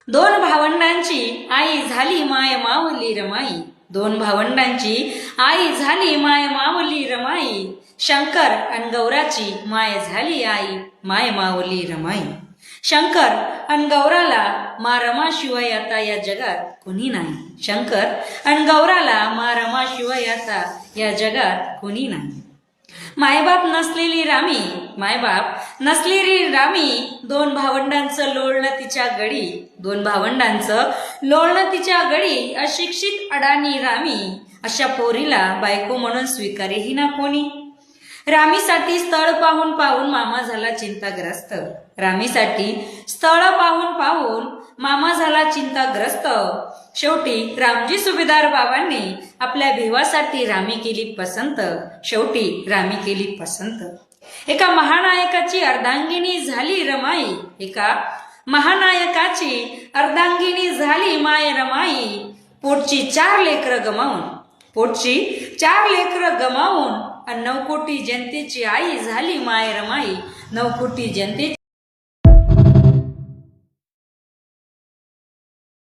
दोन भावंडांची आई झाली माय मावली रमाई, दोन भावंडांची आई झाली माय मावली रमाई, शंकर अन गौराची माय झाली आई माय मावली रमाई. शंकर अन गौराला मा रमाशिवाय आता या जगात कोणी नाही, शंकर अन गौराला मा रमाशिवाय आता या जगात कोणी नाही. मायबाप नसलेली रामी, मायबाप नसलेली रामी, दोन भावंडांचं लोळणं तिच्या गडी, दोन भावंडांचं लोळणं तिच्या गडी, अशिक्षित अडाणी रामी, अशा पोरीला बायको म्हणून स्वीकारेही ना कोणी. रामीसाठी स्थळ पाहून पाहून मामा झाला चिंताग्रस्त, रामीसाठी स्थळ पाहून पाहून मामा झाला चिंताग्रस्त. शेवटी रामजी सुभेदार बाबांनी आपल्या भिवासाठी रामी केली पसंत, शेवटी रामी केली पसंत. एका महानायकाची अर्धांगिनी झाली रमाई, एका महानायकाची अर्धांगिनी झाली माय रमाई. पोटची 4 लेकरं गमावून, पोटची 4 लेकरं गमावून 9 कोटी जनतेची आई झाली माय रमाई, 9 कोटी जनतेची